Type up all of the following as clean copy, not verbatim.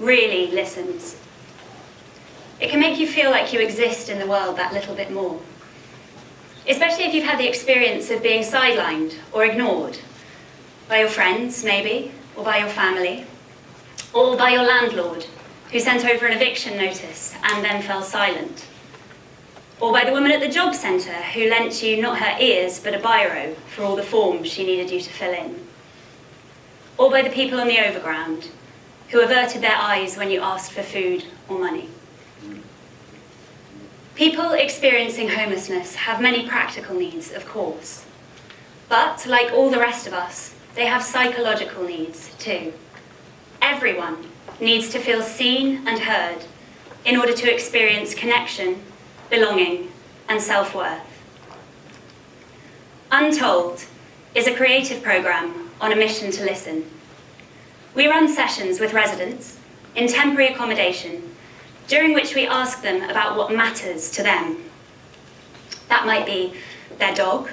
really listens. It can make you feel like you exist in the world that little bit more. Especially if you've had the experience of being sidelined or ignored by your friends, maybe, or by your family, or by your landlord, who sent over an eviction notice and then fell silent, or by the woman at the job centre who lent you not her ears but a biro for all the forms she needed you to fill in, or by the people on the overground who averted their eyes when you asked for food or money. People experiencing homelessness have many practical needs, of course, but like all the rest of us, they have psychological needs too. Everyone needs to feel seen and heard in order to experience connection, belonging, and self-worth. Untold is a creative programme on a mission to listen. We run sessions with residents in temporary accommodation, during which we ask them about what matters to them. That might be their dog,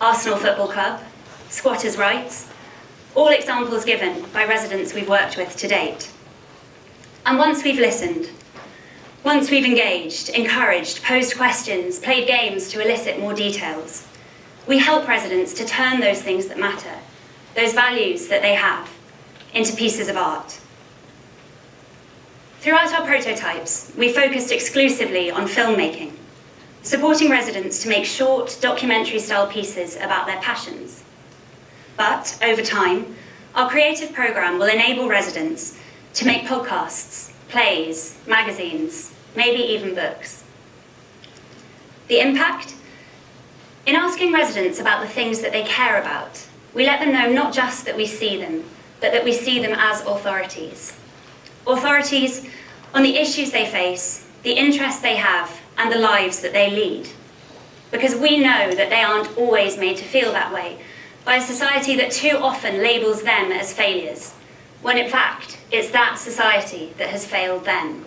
Arsenal Football Club, squatters' rights, all examples given by residents we've worked with to date. And once we've listened, once we've engaged, encouraged, posed questions, played games to elicit more details, we help residents to turn those things that matter, those values that they have, into pieces of art. Throughout our prototypes, we focused exclusively on filmmaking, supporting residents to make short, documentary-style pieces about their passions. But, over time, our creative programme will enable residents to make podcasts, plays, magazines, maybe even books. The impact? In asking residents about the things that they care about, we let them know not just that we see them, but that we see them as authorities. Authorities on the issues they face, the interests they have, and the lives that they lead. Because we know that they aren't always made to feel that way by a society that too often labels them as failures, when in fact it's that society that has failed them.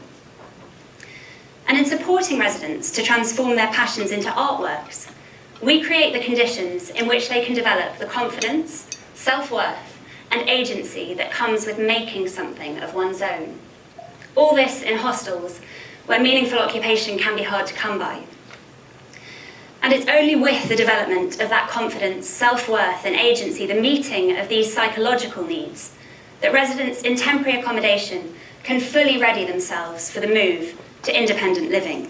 And in supporting residents to transform their passions into artworks, we create the conditions in which they can develop the confidence, self-worth, and agency that comes with making something of one's own. All this in hostels, where meaningful occupation can be hard to come by. And it's only with the development of that confidence, self-worth, and agency, the meeting of these psychological needs, that residents in temporary accommodation can fully ready themselves for the move to independent living.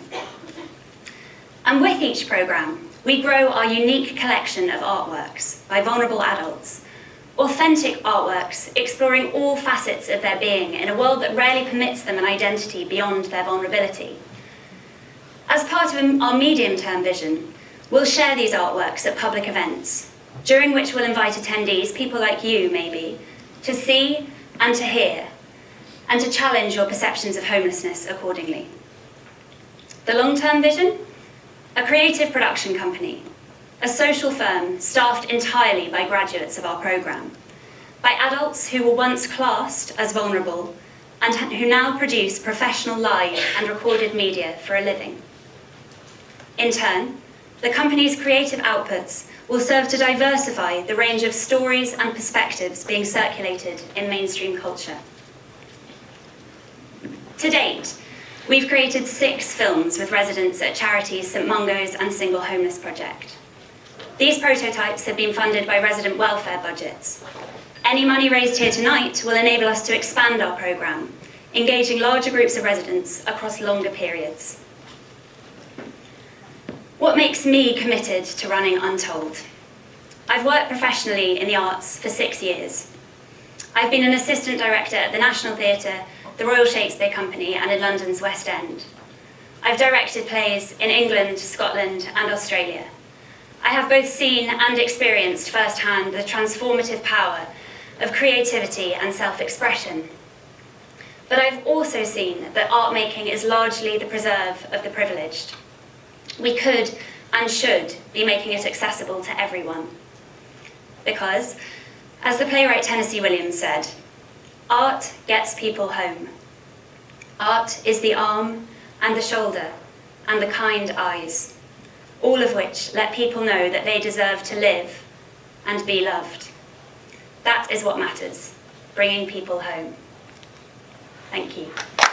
And with each programme, we grow our unique collection of artworks by vulnerable adults, authentic artworks exploring all facets of their being in a world that rarely permits them an identity beyond their vulnerability. As part of our medium-term vision, we'll share these artworks at public events, during which we'll invite attendees, people like you maybe, to see and to hear, and to challenge your perceptions of homelessness accordingly. The long-term vision? A creative production company, a social firm staffed entirely by graduates of our programme, by adults who were once classed as vulnerable and who now produce professional live and recorded media for a living. In turn, the company's creative outputs will serve to diversify the range of stories and perspectives being circulated in mainstream culture. To date, we've created 6 films with residents at charities St Mungo's and Single Homeless Project. These prototypes have been funded by resident welfare budgets. Any money raised here tonight will enable us to expand our programme, engaging larger groups of residents across longer periods. What makes me committed to running Untold? I've worked professionally in the arts for 6 years. I've been an assistant director at the National Theatre, the Royal Shakespeare Company, and in London's West End. I've directed plays in England, Scotland, and Australia. I have both seen and experienced firsthand the transformative power of creativity and self-expression. But I've also seen that art making is largely the preserve of the privileged. We could and should be making it accessible to everyone. Because, as the playwright Tennessee Williams said, art gets people home. Art is the arm and the shoulder and the kind eyes, all of which let people know that they deserve to live and be loved. That is what matters, bringing people home. Thank you.